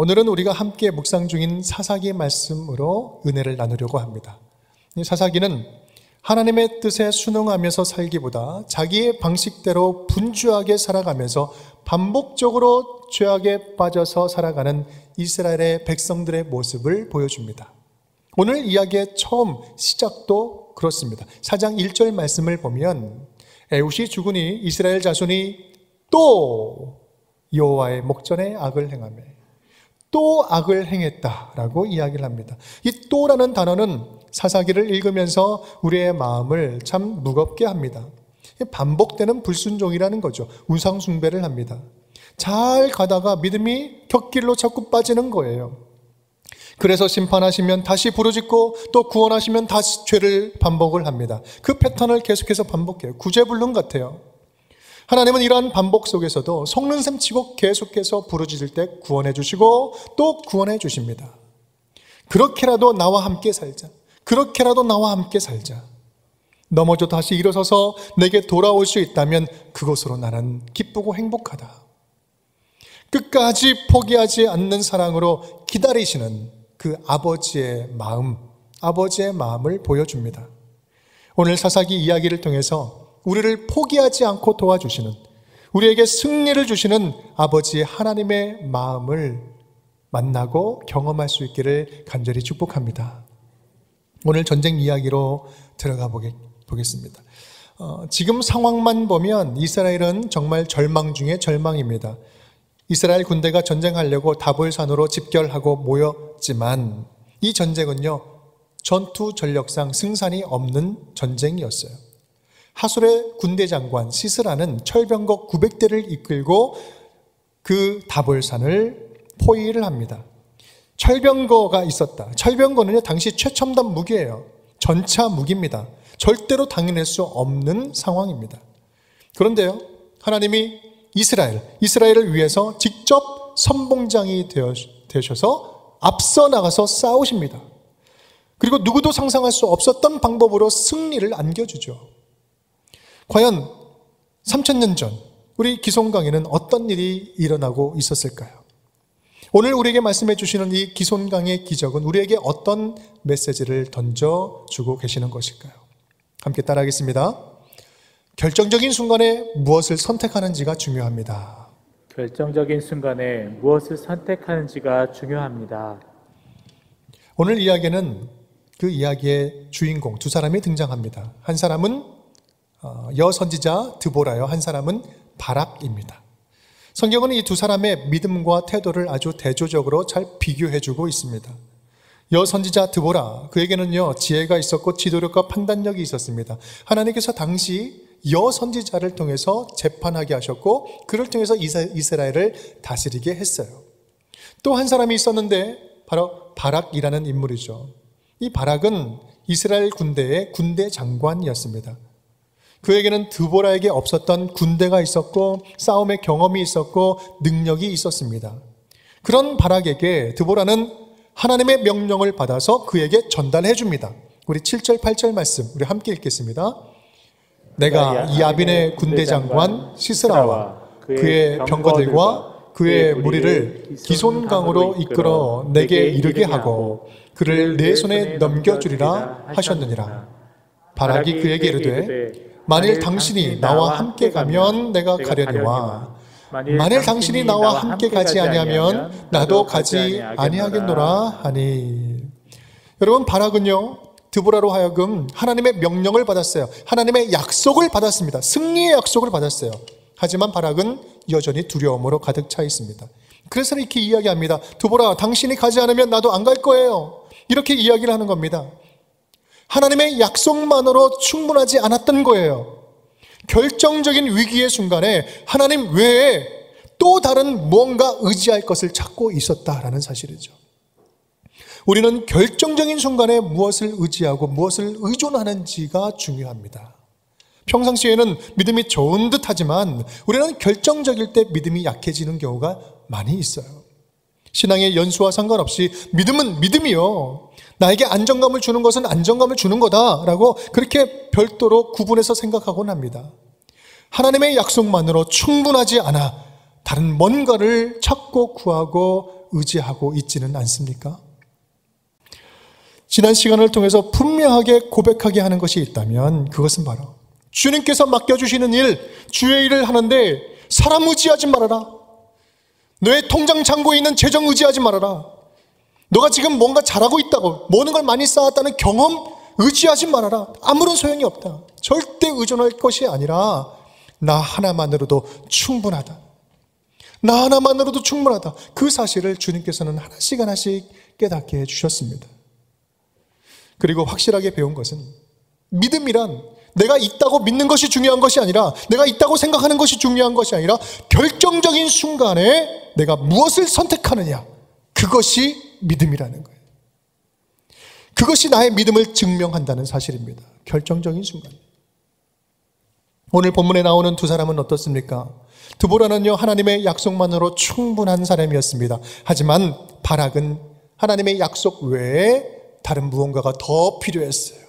오늘은 우리가 함께 묵상 중인 사사기 말씀으로 은혜를 나누려고 합니다. 이 사사기는 하나님의 뜻에 순응하면서 살기보다 자기의 방식대로 분주하게 살아가면서 반복적으로 죄악에 빠져서 살아가는 이스라엘의 백성들의 모습을 보여줍니다. 오늘 이야기의 처음 시작도 그렇습니다. 4장 1절 말씀을 보면 에훗이 죽으니 이스라엘 자손이 또 여호와의 목전에 악을 행하며 또 악을 행했다라고 이야기를 합니다. 이 또라는 단어는 사사기를 읽으면서 우리의 마음을 참 무겁게 합니다. 반복되는 불순종이라는 거죠. 우상 숭배를 합니다. 잘 가다가 믿음이 곁길로 자꾸 빠지는 거예요. 그래서 심판하시면 다시 부르짖고 또 구원하시면 다시 죄를 반복을 합니다. 그 패턴을 계속해서 반복해요. 구제불능 같아요. 하나님은 이러한 반복 속에서도 속는 셈 치고 계속해서 부르짖을 때 구원해 주시고 또 구원해 주십니다. 그렇게라도 나와 함께 살자. 그렇게라도 나와 함께 살자. 넘어져 다시 일어서서 내게 돌아올 수 있다면 그것으로 나는 기쁘고 행복하다. 끝까지 포기하지 않는 사랑으로 기다리시는 그 아버지의 마음을 보여줍니다. 오늘 사사기 이야기를 통해서 우리를 포기하지 않고 도와주시는, 우리에게 승리를 주시는 아버지 하나님의 마음을 만나고 경험할 수 있기를 간절히 축복합니다. 오늘 전쟁 이야기로 들어가 보겠습니다. 지금 상황만 보면 이스라엘은 정말 절망 중에 절망입니다. 이스라엘 군대가 전쟁하려고 다볼산으로 집결하고 모였지만 이 전쟁은요, 전투 전력상 승산이 없는 전쟁이었어요. 하술의 군대 장관 시스라는 철병거 900대를 이끌고 그 다볼산을 포위를 합니다. 철병거가 있었다. 철병거는요, 당시 최첨단 무기예요. 전차 무기입니다. 절대로 당해낼 수 없는 상황입니다. 그런데요, 하나님이 이스라엘을 위해서 직접 선봉장이 되셔서 앞서 나가서 싸우십니다. 그리고 누구도 상상할 수 없었던 방법으로 승리를 안겨주죠. 과연 3000년 전 우리 기손강에는 어떤 일이 일어나고 있었을까요? 오늘 우리에게 말씀해 주시는 이 기손강의 기적은 우리에게 어떤 메시지를 던져주고 계시는 것일까요? 함께 따라하겠습니다. 결정적인 순간에 무엇을 선택하는지가 중요합니다. 결정적인 순간에 무엇을 선택하는지가 중요합니다. 오늘 이야기는 그 이야기의 주인공 두 사람이 등장합니다. 한 사람은 여선지자 드보라요. 한 사람은 바락입니다. 성경은 이 두 사람의 믿음과 태도를 아주 대조적으로 잘 비교해주고 있습니다. 여선지자 드보라, 그에게는요 지혜가 있었고 지도력과 판단력이 있었습니다. 하나님께서 당시 여선지자를 통해서 재판하게 하셨고 그를 통해서 이스라엘을 다스리게 했어요. 또 한 사람이 있었는데 바로 바락이라는 인물이죠. 이 바락은 이스라엘 군대의 군대 장관이었습니다. 그에게는 드보라에게 없었던 군대가 있었고 싸움의 경험이 있었고 능력이 있었습니다. 그런 바락에게 드보라는 하나님의 명령을 받아서 그에게 전달해 줍니다. 우리 7절 8절 말씀 우리 함께 읽겠습니다. 내가 야빈의 군대 장관 시스라와 그의 병거들과 그의 무리를 기손강으로 이끌어 내게 이르게 하고 그를 내 손에 넘겨주리라 하셨느니라. 바락이 그에게 이르되 만일 당신이 나와 함께 가면 내가 가려니와 만일 당신이 나와 함께 가지 아니하면 나도 가지 아니하겠노라 하니. 여러분, 바락은요 드보라로 하여금 하나님의 명령을 받았어요. 하나님의 약속을 받았습니다. 승리의 약속을 받았어요. 하지만 바락은 여전히 두려움으로 가득 차 있습니다. 그래서 이렇게 이야기합니다. 드보라, 당신이 가지 않으면 나도 안 갈 거예요. 이렇게 이야기를 하는 겁니다. 하나님의 약속만으로 충분하지 않았던 거예요. 결정적인 위기의 순간에 하나님 외에 또 다른 무언가 의지할 것을 찾고 있었다라는 사실이죠. 우리는 결정적인 순간에 무엇을 의지하고 무엇을 의존하는지가 중요합니다. 평상시에는 믿음이 좋은 듯 하지만 우리는 결정적일 때 믿음이 약해지는 경우가 많이 있어요. 신앙의 연수와 상관없이 믿음은 믿음이요, 나에게 안정감을 주는 것은 안정감을 주는 거다라고 그렇게 별도로 구분해서 생각하곤 합니다. 하나님의 약속만으로 충분하지 않아 다른 뭔가를 찾고 구하고 의지하고 있지는 않습니까? 지난 시간을 통해서 분명하게 고백하게 하는 것이 있다면 그것은 바로 주님께서 맡겨주시는 일, 주의 일을 하는데 사람 의지하지 말아라. 너의 통장 잔고에 있는 재정 의지하지 말아라. 너가 지금 뭔가 잘하고 있다고, 모든 걸 많이 쌓았다는 경험 의지하지 말아라. 아무런 소용이 없다. 절대 의존할 것이 아니라 나 하나만으로도 충분하다. 나 하나만으로도 충분하다. 그 사실을 주님께서는 하나씩 하나씩 깨닫게 해주셨습니다. 그리고 확실하게 배운 것은 믿음이란 내가 있다고 믿는 것이 중요한 것이 아니라, 내가 있다고 생각하는 것이 중요한 것이 아니라 결정적인 순간에 내가 무엇을 선택하느냐, 그것이 믿음이라는 거예요. 그것이 나의 믿음을 증명한다는 사실입니다. 결정적인 순간. 오늘 본문에 나오는 두 사람은 어떻습니까? 드보라는요, 하나님의 약속만으로 충분한 사람이었습니다. 하지만 바락은 하나님의 약속 외에 다른 무언가가 더 필요했어요.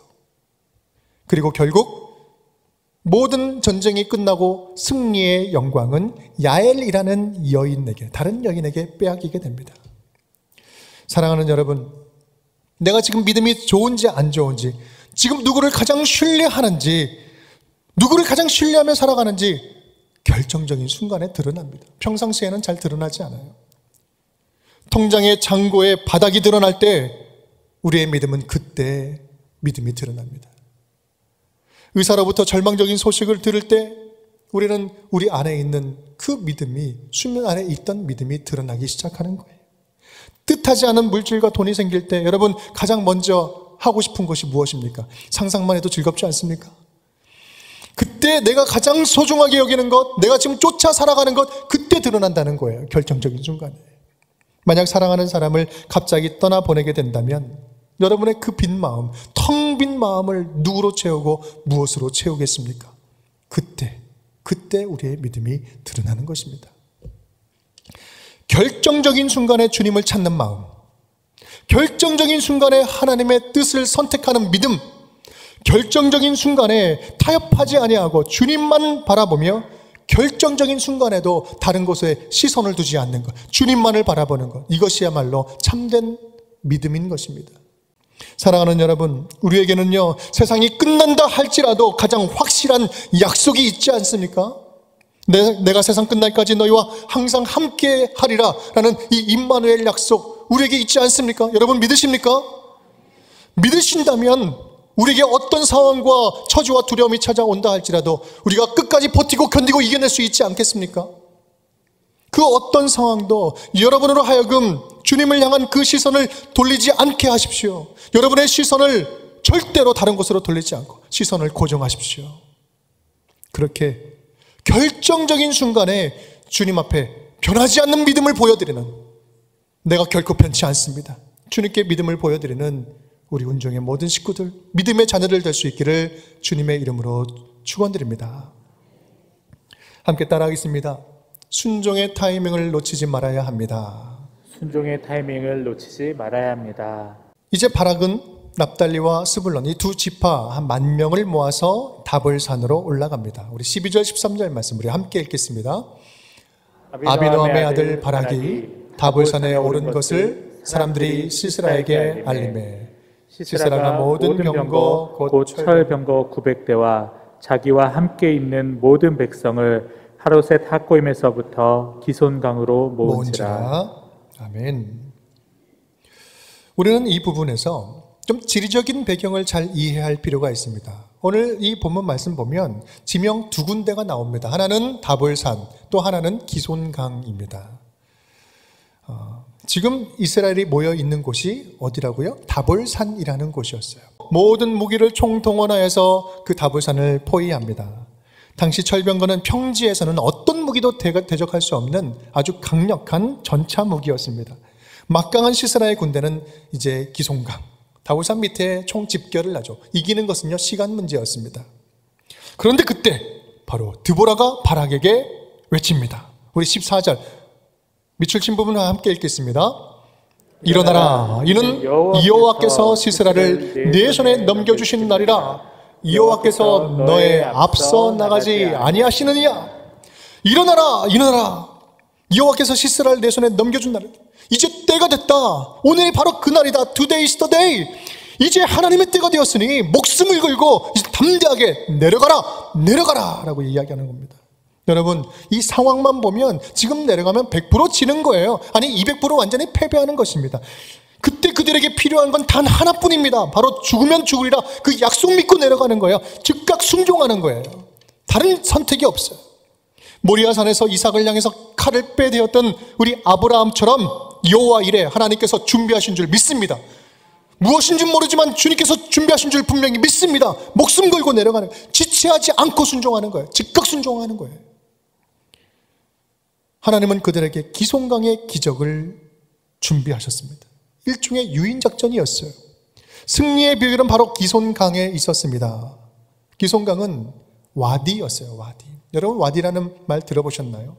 그리고 결국 모든 전쟁이 끝나고 승리의 영광은 야엘이라는 여인에게, 다른 여인에게 빼앗기게 됩니다. 사랑하는 여러분, 내가 지금 믿음이 좋은지 안 좋은지, 지금 누구를 가장 신뢰하는지, 누구를 가장 신뢰하며 살아가는지 결정적인 순간에 드러납니다. 평상시에는 잘 드러나지 않아요. 통장의 잔고에 바닥이 드러날 때 우리의 믿음은 그때 믿음이 드러납니다. 의사로부터 절망적인 소식을 들을 때 우리는 우리 안에 있는 그 믿음이, 수면 안에 있던 믿음이 드러나기 시작하는 거예요. 뜻하지 않은 물질과 돈이 생길 때 여러분 가장 먼저 하고 싶은 것이 무엇입니까? 상상만 해도 즐겁지 않습니까? 그때 내가 가장 소중하게 여기는 것, 내가 지금 쫓아 살아가는 것, 그때 드러난다는 거예요. 결정적인 순간에. 만약 사랑하는 사람을 갑자기 떠나보내게 된다면 여러분의 그 빈 마음, 텅 빈 마음을 누구로 채우고 무엇으로 채우겠습니까? 그때 우리의 믿음이 드러나는 것입니다. 결정적인 순간에 주님을 찾는 마음, 결정적인 순간에 하나님의 뜻을 선택하는 믿음, 결정적인 순간에 타협하지 아니하고 주님만 바라보며 결정적인 순간에도 다른 곳에 시선을 두지 않는 것, 주님만을 바라보는 것, 이것이야말로 참된 믿음인 것입니다. 사랑하는 여러분, 우리에게는요, 세상이 끝난다 할지라도 가장 확실한 약속이 있지 않습니까? 내가 세상 끝날까지 너희와 항상 함께 하리라 라는 이 임마누엘 약속 우리에게 있지 않습니까? 여러분 믿으십니까? 믿으신다면 우리에게 어떤 상황과 처지와 두려움이 찾아온다 할지라도 우리가 끝까지 버티고 견디고 이겨낼 수 있지 않겠습니까? 그 어떤 상황도 여러분으로 하여금 주님을 향한 그 시선을 돌리지 않게 하십시오. 여러분의 시선을 절대로 다른 곳으로 돌리지 않고 시선을 고정하십시오. 그렇게 결정적인 순간에 주님 앞에 변하지 않는 믿음을 보여드리는, 내가 결코 변치 않습니다, 주님께 믿음을 보여드리는 우리 운종의 모든 식구들, 믿음의 자녀들 될 수 있기를 주님의 이름으로 축원드립니다. 함께 따라하겠습니다. 순종의 타이밍을 놓치지 말아야 합니다. 순종의 타이밍을 놓치지 말아야 합니다. 이제 바락은 납달리와 스불론 이 두 지파 한 10,000명을 모아서 다볼산으로 올라갑니다. 우리 12절 13절 말씀 우리 함께 읽겠습니다. 아비노함의 아들 바락이 다볼산에 오른 것을 사람들이 시스라에게 알리매 시스라가 모든 병거 곧 철병거 900대와 자기와 함께 있는 모든 백성을 하루셋 학고임에서부터 기손강으로 모은지라. 아멘. 우리는 이 부분에서 좀 지리적인 배경을 잘 이해할 필요가 있습니다. 오늘 이 본문 말씀 보면 지명 두 군데가 나옵니다. 하나는 다볼산, 또 하나는 기손강입니다. 지금 이스라엘이 모여 있는 곳이 어디라고요? 다볼산이라는 곳이었어요. 모든 무기를 총동원하여서 그 다볼산을 포위합니다. 당시 철병거는 평지에서는 어떤 무기도 대적할 수 없는 아주 강력한 전차 무기였습니다. 막강한 시스라의 군대는 이제 기손강, 다볼산 밑에 총 집결을 하죠. 이기는 것은요, 시간 문제였습니다. 그런데 그때 바로 드보라가 바락에게 외칩니다. 우리 14절 밑줄 친 부분과 함께 읽겠습니다. 일어나라, 이는 여호와께서 시스라를 네 손에 넘겨주신 날이라. 여호와께서 너의 앞서 나가지 아니하시느냐. 일어나라, 일어나라. 여호와께서 시스라를 내 손에 넘겨준 날, 이제 때가 됐다. 오늘이 바로 그날이다. Today is the day. 이제 하나님의 때가 되었으니 목숨을 걸고 이제 담대하게 내려가라 라고 이야기하는 겁니다. 여러분, 이 상황만 보면 지금 내려가면 100% 지는 거예요. 아니 200% 완전히 패배하는 것입니다. 그때 그들에게 필요한 건 단 하나뿐입니다. 바로 죽으면 죽으리라 그 약속 믿고 내려가는 거예요. 즉각 순종하는 거예요. 다른 선택이 없어요. 모리아산에서 이삭을 향해서 칼을 빼대었던 우리 아브라함처럼 여호와 이래 하나님께서 준비하신 줄 믿습니다. 무엇인지 모르지만 주님께서 준비하신 줄 분명히 믿습니다. 목숨 걸고 내려가는 거예요. 지체하지 않고 순종하는 거예요. 즉각 순종하는 거예요. 하나님은 그들에게 기송강의 기적을 준비하셨습니다. 일종의 유인작전이었어요. 승리의 비결은 바로 기송강에 있었습니다. 기송강은 와디였어요. 와디. 여러분, 와디라는 말 들어보셨나요?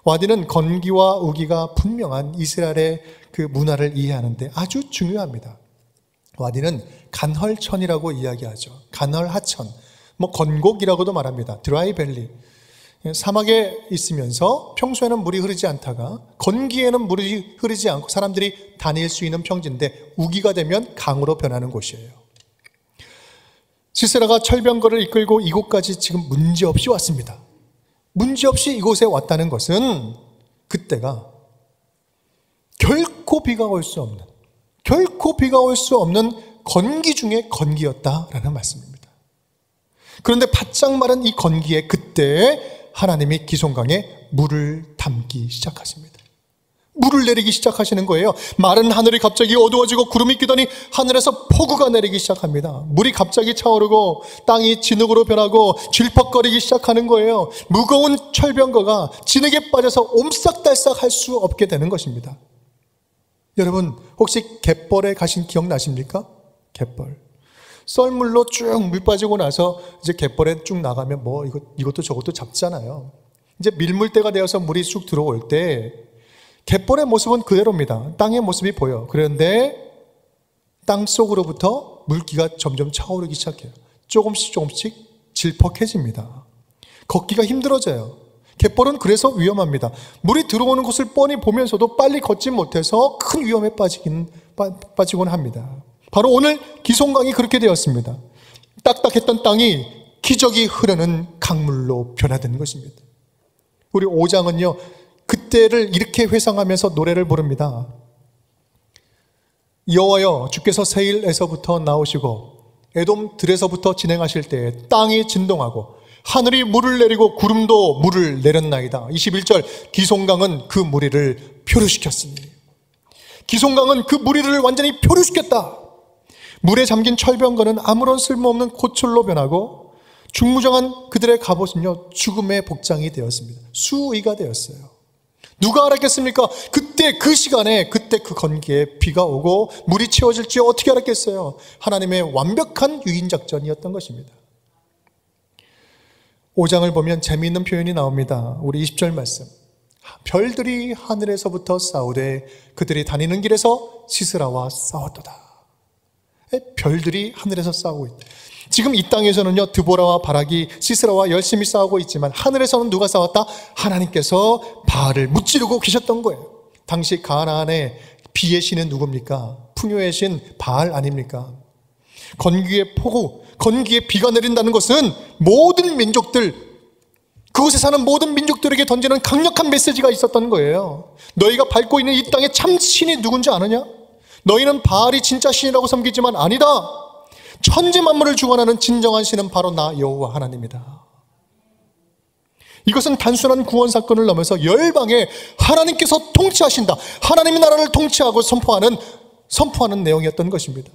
와디는 건기와 우기가 분명한 이스라엘의 그 문화를 이해하는데 아주 중요합니다. 와디는 간헐천이라고 이야기하죠. 간헐하천, 건곡이라고도 말합니다. 드라이밸리. 사막에 있으면서 평소에는 물이 흐르지 않다가 건기에는 물이 흐르지 않고 사람들이 다닐 수 있는 평지인데 우기가 되면 강으로 변하는 곳이에요. 시스라가 철병거를 이끌고 이곳까지 지금 문제없이 왔습니다. 문제없이 이곳에 왔다는 것은 그때가 결코 비가 올 수 없는 건기 중에 건기였다라는 말씀입니다. 그런데 바짝 마른 이 건기에 그때 하나님이 기송강에 물을 담기 시작하십니다. 물을 내리기 시작하시는 거예요. 마른 하늘이 갑자기 어두워지고 구름이 끼더니 하늘에서 폭우가 내리기 시작합니다. 물이 갑자기 차오르고 땅이 진흙으로 변하고 질퍽거리기 시작하는 거예요. 무거운 철병거가 진흙에 빠져서 옴싹달싹 할 수 없게 되는 것입니다. 여러분, 혹시 갯벌에 가신 기억 나십니까? 갯벌. 썰물로 쭉 물 빠지고 나서 이제 갯벌에 쭉 나가면 이것도 저것도 잡잖아요. 이제 밀물대가 되어서 물이 쑥 들어올 때 갯벌의 모습은 그대로입니다. 땅의 모습이 보여. 그런데 땅 속으로부터 물기가 점점 차오르기 시작해요. 조금씩 질퍽해집니다. 걷기가 힘들어져요. 갯벌은 그래서 위험합니다. 물이 들어오는 곳을 뻔히 보면서도 빨리 걷지 못해서 큰 위험에 빠지곤 합니다. 바로 오늘 기송강이 그렇게 되었습니다. 딱딱했던 땅이 기적이 흐르는 강물로 변화된 것입니다. 우리 5장은요, 그때를 이렇게 회상하면서 노래를 부릅니다. 여호와여, 주께서 세일에서부터 나오시고 에돔 들에서부터 진행하실 때 땅이 진동하고 하늘이 물을 내리고 구름도 물을 내렸나이다. 21절, 기송강은 그 무리를 표류시켰으니. 기송강은 그 무리를 완전히 표류시켰다. 물에 잠긴 철병거는 아무런 쓸모없는 고철로 변하고 중무장한 그들의 갑옷은요, 죽음의 복장이 되었습니다. 수의가 되었어요. 누가 알았겠습니까? 그때 그 시간에, 그때 그 건기에 비가 오고 물이 채워질지 어떻게 알았겠어요? 하나님의 완벽한 유인작전이었던 것입니다. 5장을 보면 재미있는 표현이 나옵니다. 우리 20절 말씀. 별들이 하늘에서부터 싸우되 그들이 다니는 길에서 시스라와 싸웠도다. 별들이 하늘에서 싸우고 있다. 지금 이 땅에서는요, 드보라와 바락이 시스라와 열심히 싸우고 있지만 하늘에서는 누가 싸웠다? 하나님께서 바알을 무찌르고 계셨던 거예요. 당시 가나안의 비의 신은 누굽니까? 풍요의 신 바알 아닙니까? 건기의 폭우, 건기에 비가 내린다는 것은 모든 민족들, 그곳에 사는 모든 민족들에게 던지는 강력한 메시지가 있었던 거예요. 너희가 밟고 있는 이 땅의 참 신이 누군지 아느냐? 너희는 바알이 진짜 신이라고 섬기지만 아니다. 천지 만물을 주관하는 진정한 신은 바로 나 여호와 하나님이다. 이것은 단순한 구원 사건을 넘어서 열방에 하나님께서 통치하신다, 하나님의 나라를 통치하고 선포하는 내용이었던 것입니다.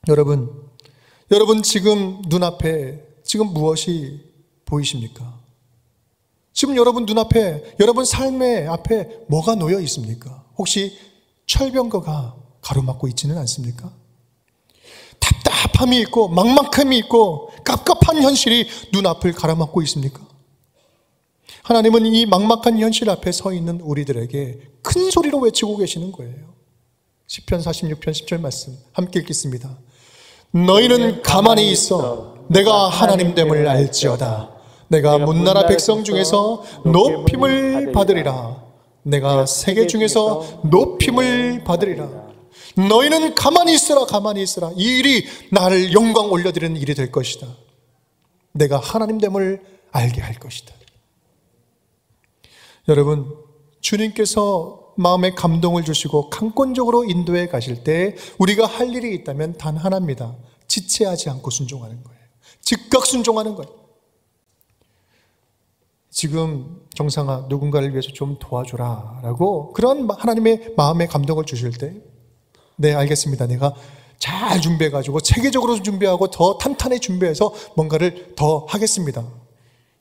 여러분 지금 눈앞에 지금 무엇이 보이십니까? 지금 여러분 눈앞에, 여러분 삶의 앞에 뭐가 놓여 있습니까? 혹시 철병거가 가로막고 있지는 않습니까? 답답함이 있고 막막함이 있고 갑갑한 현실이 눈앞을 가로막고 있습니까? 하나님은 이 막막한 현실 앞에 서 있는 우리들에게 큰 소리로 외치고 계시는 거예요. 시편 46편 10절 말씀 함께 읽겠습니다. 너희는 가만히 있어 내가 하나님됨을 알지어다. 내가 문나라 백성 중에서 높임을 받으리라. 내가 세계 중에서 높임을 받으리라. 너희는 가만히 있으라, 가만히 있으라. 이 일이 나를 영광 올려드리는 일이 될 것이다. 내가 하나님됨을 알게 할 것이다. 여러분, 주님께서 마음에 감동을 주시고 강권적으로 인도해 가실 때 우리가 할 일이 있다면 단 하나입니다. 지체하지 않고 순종하는 거예요. 즉각 순종하는 거예요. 지금 정상아, 누군가를 위해서 좀 도와줘라 라고 그런 하나님의 마음에 감동을 주실 때, 네, 알겠습니다. 내가 잘 준비해가지고 체계적으로 준비하고 더 탄탄히 준비해서 뭔가를 더 하겠습니다.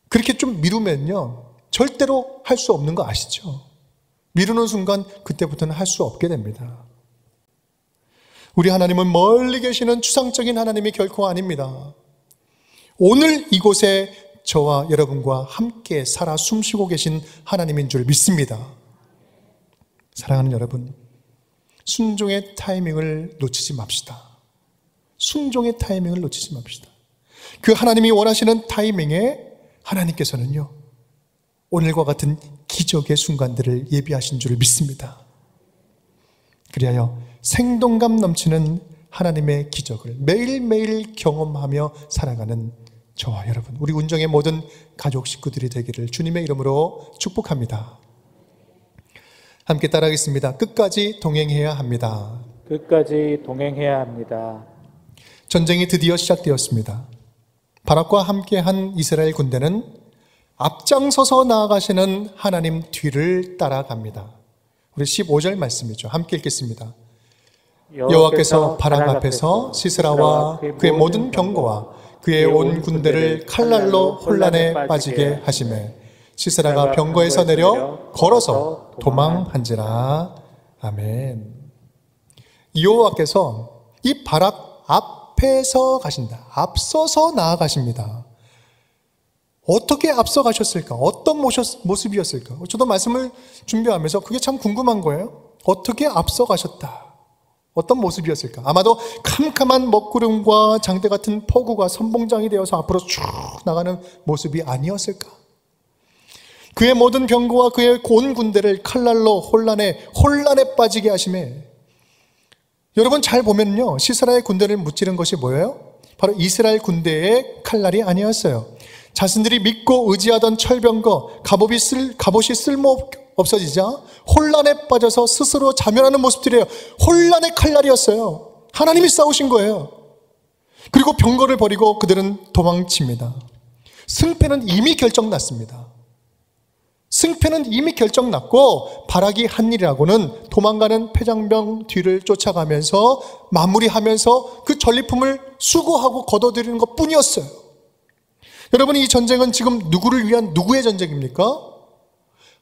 그렇게 좀 미루면요, 절대로 할 수 없는 거 아시죠? 미루는 순간 그때부터는 할 수 없게 됩니다. 우리 하나님은 멀리 계시는 추상적인 하나님이 결코 아닙니다. 오늘 이곳에 저와 여러분과 함께 살아 숨쉬고 계신 하나님인 줄 믿습니다. 사랑하는 여러분, 순종의 타이밍을 놓치지 맙시다. 순종의 타이밍을 놓치지 맙시다. 그 하나님이 원하시는 타이밍에 하나님께서는요, 오늘과 같은 기적의 순간들을 예비하신 줄 믿습니다. 그리하여 생동감 넘치는 하나님의 기적을 매일매일 경험하며 살아가는 저와 여러분, 우리 운정의 모든 가족 식구들이 되기를 주님의 이름으로 축복합니다. 함께 따라하겠습니다. 끝까지 동행해야 합니다. 끝까지 동행해야 합니다. 전쟁이 드디어 시작되었습니다. 바락과 함께한 이스라엘 군대는 앞장서서 나아가시는 하나님 뒤를 따라갑니다. 우리 15절 말씀이죠. 함께 읽겠습니다. 여호와께서 바락 앞에서 시스라와 그의 모든 병거와 그의 온 군대를 칼날로 혼란에 빠지게 하시매 시스라가 병거에서 내려 걸어서 도망한지라. 아멘. 여호와께서 이 바락 앞에서 가신다. 앞서서 나아가십니다. 어떻게 앞서가셨을까? 어떤 모습이었을까? 저도 말씀을 준비하면서 그게 참 궁금한 거예요. 어떻게 앞서가셨다? 어떤 모습이었을까? 아마도 캄캄한 먹구름과 장대 같은 폭우가 선봉장이 되어서 앞으로 쭉 나가는 모습이 아니었을까? 그의 모든 병거와 그의 온 군대를 칼날로 혼란에 빠지게 하심에, 여러분 잘 보면요, 시스라의 군대를 무찌른 것이 뭐예요? 바로 이스라엘 군대의 칼날이 아니었어요. 자신들이 믿고 의지하던 철병거, 갑옷이 쓸모 없어지자 혼란에 빠져서 스스로 자멸하는 모습들이에요. 혼란의 칼날이었어요. 하나님이 싸우신 거예요. 그리고 병거를 버리고 그들은 도망칩니다. 승패는 이미 결정났습니다. 승패는 이미 결정났고 바락이 한 일이라고는 도망가는 패장병 뒤를 쫓아가면서 마무리하면서 그 전리품을 수거하고 걷어들이는 것 뿐이었어요. 여러분, 이 전쟁은 지금 누구를 위한 누구의 전쟁입니까?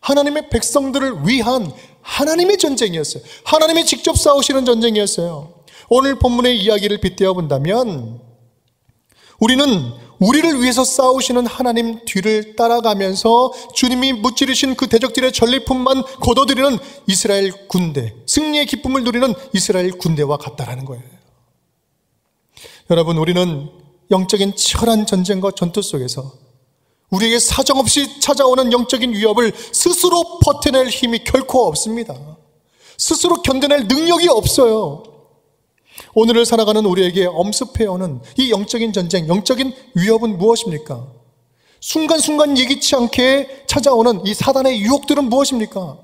하나님의 백성들을 위한 하나님의 전쟁이었어요. 하나님이 직접 싸우시는 전쟁이었어요. 오늘 본문의 이야기를 빗대어 본다면 우리는 우리를 위해서 싸우시는 하나님 뒤를 따라가면서 주님이 무찌르신 그 대적들의 전리품만 거둬들이는 이스라엘 군대, 승리의 기쁨을 누리는 이스라엘 군대와 같다라는 거예요. 여러분, 우리는 영적인 치열한 전쟁과 전투 속에서 우리에게 사정없이 찾아오는 영적인 위협을 스스로 버텨낼 힘이 결코 없습니다. 스스로 견뎌낼 능력이 없어요. 오늘을 살아가는 우리에게 엄습해오는 이 영적인 전쟁, 영적인 위협은 무엇입니까? 순간순간 예기치 않게 찾아오는 이 사단의 유혹들은 무엇입니까?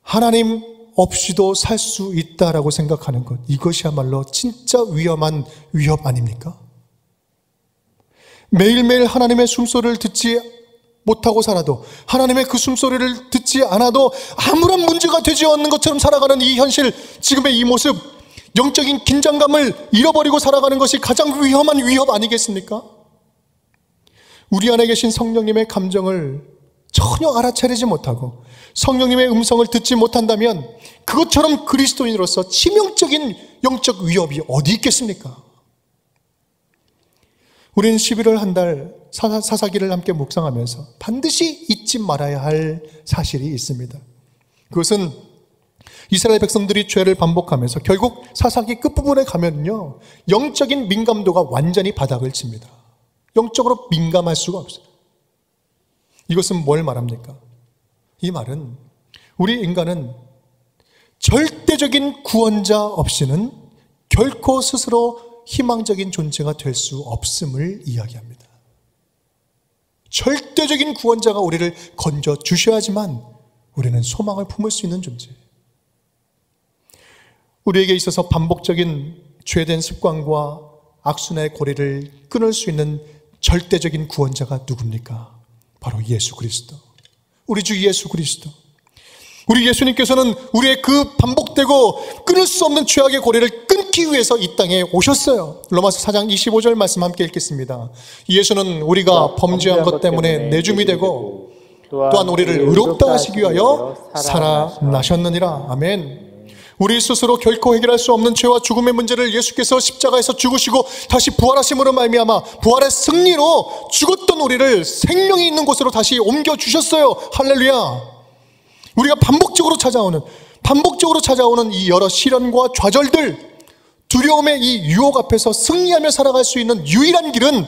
하나님 없이도 살 수 있다라고 생각하는 것, 이것이야말로 진짜 위험한 위협 아닙니까? 매일매일 하나님의 숨소리를 듣지 못하고 살아도, 하나님의 그 숨소리를 듣지 않아도 아무런 문제가 되지 않는 것처럼 살아가는 이 현실, 지금의 이 모습, 영적인 긴장감을 잃어버리고 살아가는 것이 가장 위험한 위협 아니겠습니까? 우리 안에 계신 성령님의 감정을 전혀 알아차리지 못하고 성령님의 음성을 듣지 못한다면 그것처럼 그리스도인으로서 치명적인 영적 위협이 어디 있겠습니까? 우리는 11월 한 달 사사기를 함께 묵상하면서 반드시 잊지 말아야 할 사실이 있습니다. 그것은 이스라엘 백성들이 죄를 반복하면서 결국 사사기 끝부분에 가면요, 영적인 민감도가 완전히 바닥을 칩니다. 영적으로 민감할 수가 없어요. 이것은 뭘 말합니까? 이 말은 우리 인간은 절대적인 구원자 없이는 결코 스스로 희망적인 존재가 될 수 없음을 이야기합니다. 절대적인 구원자가 우리를 건져 주셔야지만 우리는 소망을 품을 수 있는 존재. 우리에게 있어서 반복적인 죄된 습관과 악순환의 고리를 끊을 수 있는 절대적인 구원자가 누굽니까? 바로 예수 그리스도. 우리 주 예수 그리스도. 우리 예수님께서는 우리의 그 반복되고 끊을 수 없는 죄악의 고리를 끊기 위해서 이 땅에 오셨어요. 로마서 4장 25절 말씀 함께 읽겠습니다. 예수는 우리가 범죄한 것 때문에 내줌이 되고 또한 우리를 의롭다 하시기 위하여 살아나셨느니라. 아멘. 우리 스스로 결코 해결할 수 없는 죄와 죽음의 문제를 예수께서 십자가에서 죽으시고 다시 부활하심으로 말미암아 부활의 승리로 죽었던 우리를 생명이 있는 곳으로 다시 옮겨주셨어요. 할렐루야. 우리가 반복적으로 찾아오는 이 여러 시련과 좌절들, 두려움의 이 유혹 앞에서 승리하며 살아갈 수 있는 유일한 길은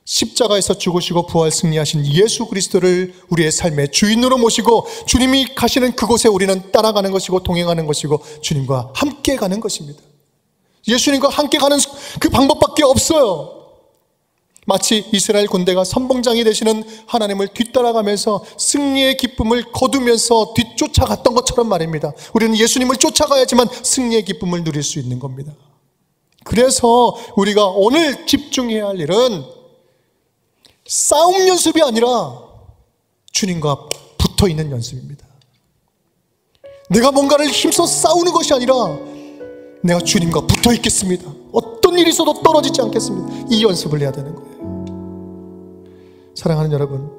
십자가에서 죽으시고 부활 승리하신 예수 그리스도를 우리의 삶의 주인으로 모시고 주님이 가시는 그곳에 우리는 따라가는 것이고 동행하는 것이고 주님과 함께 가는 것입니다. 예수님과 함께 가는 그 방법밖에 없어요. 마치 이스라엘 군대가 선봉장이 되시는 하나님을 뒤따라가면서 승리의 기쁨을 거두면서 뒤쫓아갔던 것처럼 말입니다. 우리는 예수님을 쫓아가야지만 승리의 기쁨을 누릴 수 있는 겁니다. 그래서 우리가 오늘 집중해야 할 일은 싸움 연습이 아니라 주님과 붙어있는 연습입니다. 내가 뭔가를 힘써 싸우는 것이 아니라 내가 주님과 붙어있겠습니다. 어떤 일이 있어도 떨어지지 않겠습니다. 이 연습을 해야 되는 거예요. 사랑하는 여러분,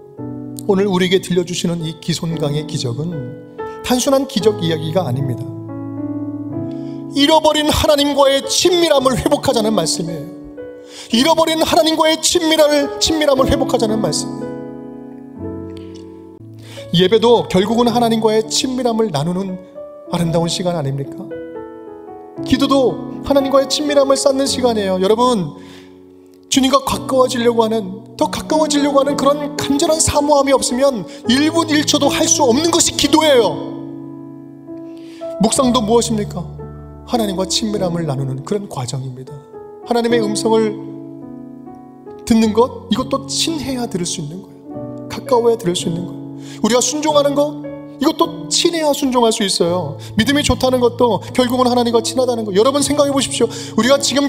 오늘 우리에게 들려주시는 이 기손강의 기적은 단순한 기적 이야기가 아닙니다. 잃어버린 하나님과의 친밀함을 회복하자는 말씀이에요. 잃어버린 하나님과의 친밀함을 회복하자는 말씀이에요. 예배도 결국은 하나님과의 친밀함을 나누는 아름다운 시간 아닙니까? 기도도 하나님과의 친밀함을 쌓는 시간이에요. 여러분, 주님과 더 가까워지려고 하는 그런 간절한 사모함이 없으면 1분 1초도 할 수 없는 것이 기도예요. 묵상도 무엇입니까? 하나님과 친밀함을 나누는 그런 과정입니다. 하나님의 음성을 듣는 것, 이것도 친해야 들을 수 있는 거예요. 가까워야 들을 수 있는 거예요. 우리가 순종하는 것, 이것도 친해야 순종할 수 있어요. 믿음이 좋다는 것도 결국은 하나님과 친하다는 거. 여러분 생각해 보십시오. 우리가 지금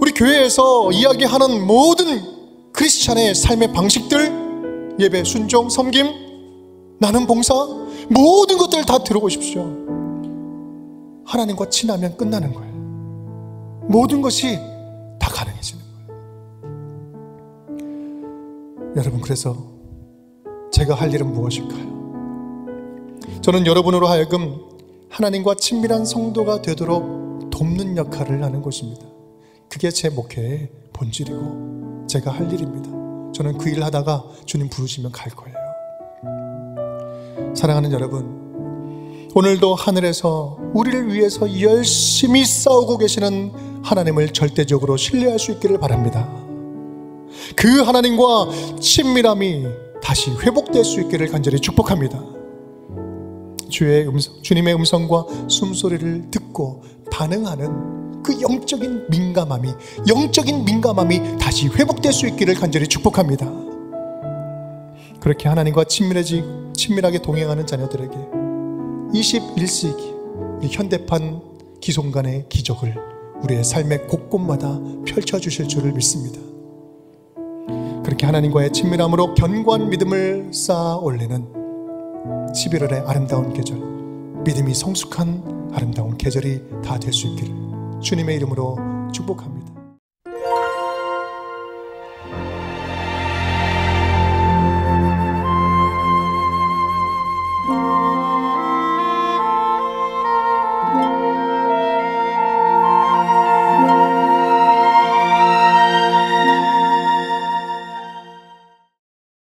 우리 교회에서 이야기하는 모든 크리스찬의 삶의 방식들, 예배, 순종, 섬김, 나눔, 봉사, 모든 것들을 다 들어보십시오. 하나님과 친하면 끝나는 거예요. 모든 것이 다 가능해지는 거예요. 여러분, 그래서 제가 할 일은 무엇일까요? 저는 여러분으로 하여금 하나님과 친밀한 성도가 되도록 돕는 역할을 하는 것입니다. 그게 제 목회의 본질이고 제가 할 일입니다. 저는 그 일을 하다가 주님 부르시면 갈 거예요. 사랑하는 여러분, 오늘도 하늘에서 우리를 위해서 열심히 싸우고 계시는 하나님을 절대적으로 신뢰할 수 있기를 바랍니다. 그 하나님과 친밀함이 다시 회복될 수 있기를 간절히 축복합니다. 주님의 음성과 숨소리를 듣고 반응하는 그 영적인 민감함이 다시 회복될 수 있기를 간절히 축복합니다. 그렇게 하나님과 친밀하게 동행하는 자녀들에게 21세기 이 현대판 기손간의 기적을 우리의 삶의 곳곳마다 펼쳐주실 줄을 믿습니다. 그렇게 하나님과의 친밀함으로 견고한 믿음을 쌓아 올리는 11월의 아름다운 계절, 믿음이 성숙한 아름다운 계절이 다 될 수 있기를 주님의 이름으로 축복합니다.